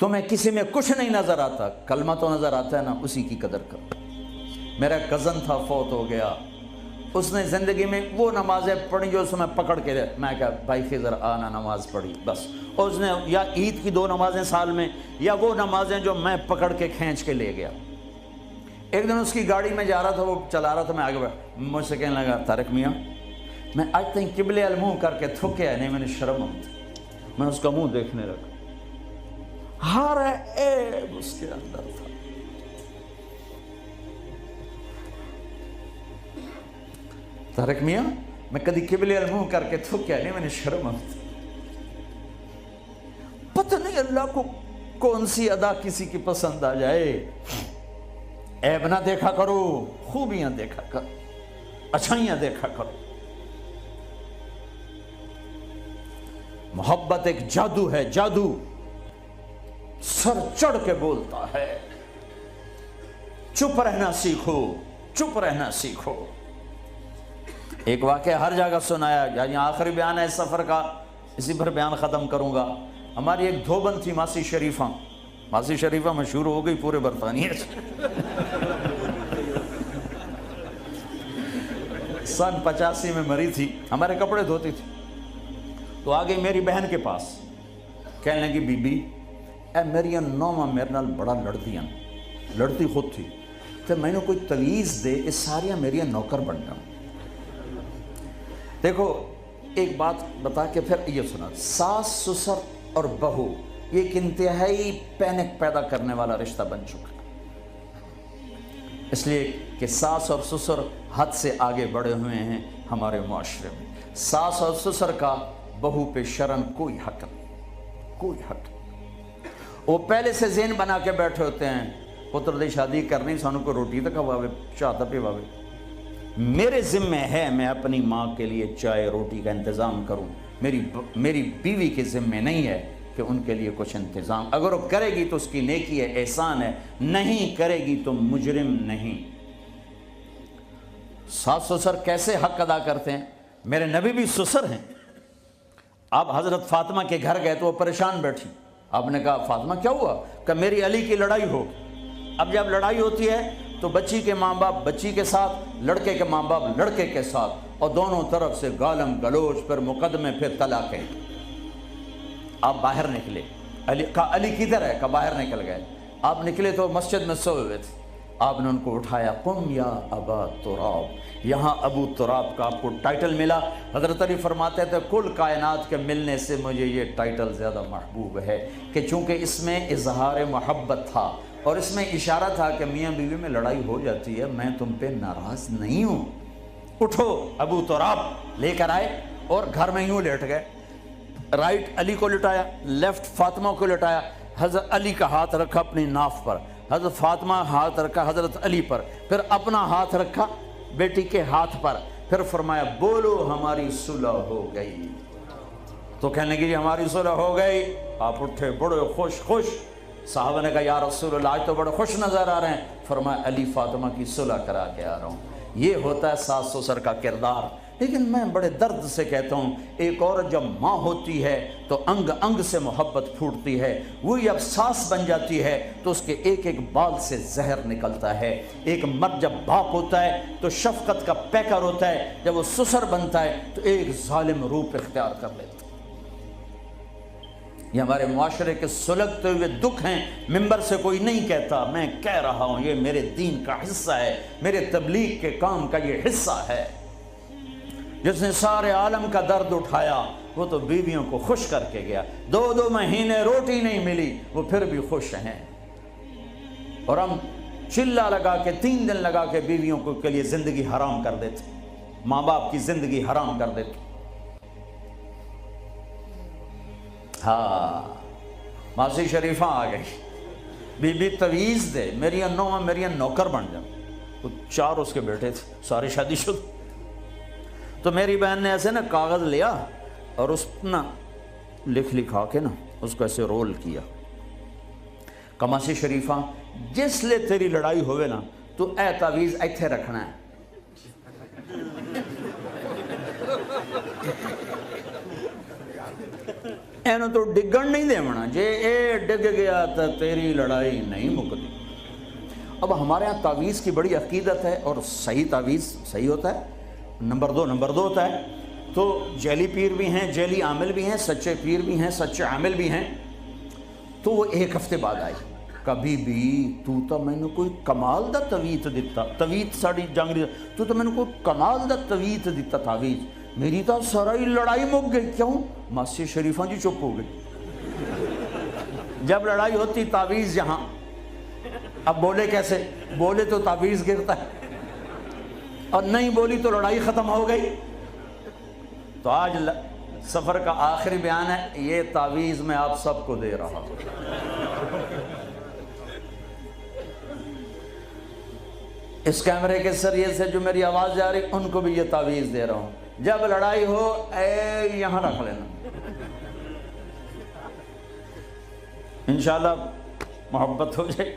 तुम्हें किसी में कुछ नहीं नज़र आता, कलमा तो नज़र आता है ना, उसी की कदर करो। मेरा कज़न था, फौत हो गया, उसने ज़िंदगी में वो नमाज़ें पढ़ी जो उसमें पकड़ के, मैं क्या भाई खिज़र आना नमाज़ पढ़ी बस, और उसने या ईद की 2 नमाज़ें साल में, या वो नमाज़ें जो मैं पकड़ के खींच के ले गया। एक दिन उसकी गाड़ी में जा रहा था, वो चला रहा था, मैं आगे बढ़ा, मुझसे कहने लगा तारिक मियाँ मैं आज तक किबले अल मुँह करके थुके है नहीं, मैंने शर्म आती। मैं उसका मुँह देखने लगा, हर ऐब उसके अंदर था। तारिक मियाँ मैं कभी किबले अल मुँह करके थुके है नहीं, मैंने शर्म आती। पता नहीं अल्लाह को कौन सी अदा किसी की पसंद आ जाए। ऐब ना देखा करो, खूबियां देखा करो, अच्छाइयां देखा करो। मोहब्बत एक जादू है, जादू सर चढ़ के बोलता है। चुप रहना सीखो, चुप रहना सीखो। एक वाक़या हर जगह सुनाया, यानी आखिरी बयान है इस सफर का, इसी पर बयान खत्म करूंगा। हमारी एक धोबन थी मासी शरीफा, मासी शरीफा मशहूर हो गई पूरे बरतानिया से। सन 85 में मरी थी, हमारे कपड़े धोती थी। तो आ गई मेरी बहन के पास, कहने लगी बीबी ए मेरिया नौमा मेरे नाल बड़ा लड़दियां, लड़ती खुद थी, तो मैंने कोई तवीज़ दे ये सारियां मेरिया नौकर बन जाऊं। देखो एक बात बता के फिर ये सुना, सास ससुर और बहू ये एक इंतहाई पैनिक पैदा करने वाला रिश्ता बन चुका, इसलिए कि सास और ससुर हद से आगे बढ़े हुए हैं हमारे मुआशरे में। सास और ससुर का बहू पे शरन कोई हक नहीं, कोई हक नहीं। वो पहले से ज़हन बना के बैठे होते हैं, पुत्र दी शादी करनी, सानू को रोटी तक खवावे, चाह तो पिवावे। मेरे ज़िम्मे है मैं अपनी माँ के लिए चाय रोटी का इंतज़ाम करूँ, मेरी बीवी के ज़िम्मे नहीं है कि उनके लिए कुछ इंतज़ाम। अगर वो करेगी तो उसकी नेकी है, एहसान है, नहीं करेगी तो मुजरिम नहीं। सास ससुर कैसे हक अदा करते हैं, मेरे नबी भी ससुर हैं। आप हज़रत फ़ातिमा के घर गए तो वो परेशान बैठी, आपने कहा फ़ातिमा क्या हुआ, कि मेरी अली की लड़ाई हो। अब जब लड़ाई होती है तो बच्ची के माँ बाप बच्ची के साथ, लड़के के माँ बाप लड़के के साथ, और दोनों तरफ से गालम गलोच, फिर मुकदमे, फिर तलाक़ें। आप बाहर निकले, अली किधर है, का बाहर निकल गए। आप निकले तो मस्जिद में सोए हुए थे, आपने उनको उठाया, कुम या अबा तुराब। यहाँ अबू तुराब का आपको टाइटल मिला। हज़रत अली फरमाते थे कुल कायनात के मिलने से मुझे ये टाइटल ज़्यादा महबूब है, कि चूँकि इसमें इजहार मोहब्बत था और इसमें इशारा था कि मियाँ बीवी में लड़ाई हो जाती है, मैं तुम पे नाराज़ नहीं हूँ। उठो, अबू तुराब लेकर आए और घर में यूँ लेट गए। राइट अली को लिटाया, लेफ्ट फातिमा को लिटाया। हज़रत अली का हाथ रखा अपनी नाफ पर, हज़रत फातिमा हाथ रखा हज़रत अली पर, फिर अपना हाथ रखा बेटी के हाथ पर, फिर फरमाया बोलो हमारी सुलह हो गई। तो कहने लगी हमारी सुलह हो गई। आप उठे बड़े खुश खुश। साहबा ने कहा या रसूलल्लाह आज तो बड़े खुश नज़र आ रहे हैं। फरमाया अली फातिमा की सुलह करा के आ रहा हूँ। ये होता है सास ससुर का किरदार। लेकिन मैं बड़े दर्द से कहता हूँ, एक औरत जब माँ होती है तो अंग अंग से मोहब्बत फूटती है, वही अब सास बन जाती है तो उसके एक एक बाल से जहर निकलता है। एक मर्द जब बाप होता है तो शफकत का पैकर होता है, जब वो ससुर बनता है तो एक जालिम रूप इख्तियार कर लेता है। ये हमारे मुआशरे के सुलगते हुए दुख हैं, मिंबर से कोई नहीं कहता, मैं कह रहा हूँ, ये मेरे दीन का हिस्सा है, मेरे तबलीग के काम का ये हिस्सा है। जिसने सारे आलम का दर्द उठाया वो तो बीवियों को खुश करके गया। 2-2 महीने रोटी नहीं मिली, वो फिर भी खुश हैं। और हम चिल्ला लगा के 3 दिन लगा के बीवियों को के लिए जिंदगी हराम कर देते, माँ बाप की जिंदगी हराम कर देते। हाँ, मासी शरीफा आ गई, बीबी तवीज़ दे, मेरी नौमा मेरी नौकर बन जा। तो 4 उसके बेटे थे, सारे शादीशुदा। तो मेरी बहन ने ऐसे ना कागज़ लिया और उस ना लिखा के ना उसको ऐसे रोल किया। कमासी शरीफा जिसले तेरी लड़ाई होवे ना तो ए तावीज़ इत्थे रखना है। اینو تو ڈگن نہیں دیونا، جے اے ڈگ گیا تو تیری لڑائی نہیں مکتی۔ اب ہمارے ہاں تعویذ کی بڑی عقیدت ہے، اور صحیح تعویذ صحیح ہوتا ہے، نمبر دو ہوتا ہے۔ تو جعلی پیر بھی ہیں، جعلی عامل بھی ہیں، سچے پیر بھی ہیں، سچے عامل بھی ہیں۔ تو وہ ایک ہفتے بعد آئی، کبھی بھی تو میں نے کوئی کمال دا تویت دیتا، تویت ساڑی جنگ، تو میں نے کوئی کمال دا تویت دیتا تعویذ، میری تو ساری لڑائی مک گئی۔ کیوں؟ ماسی شریفاں جی چپ ہو گئی۔ جب لڑائی ہوتی تعویذ یہاں، اب بولے کیسے؟ بولے تو تعویذ گرتا ہے، اور نہیں بولی تو لڑائی ختم ہو گئی۔ تو آج سفر کا آخری بیان ہے، یہ تعویذ میں آپ سب کو دے رہا ہوں۔ اس کیمرے کے ذریعے سے جو میری آواز جا رہی، ان کو بھی یہ تعویذ دے رہا ہوں، جب لڑائی ہو اے یہاں رکھ لینا، انشاءاللہ محبت ہو جائے۔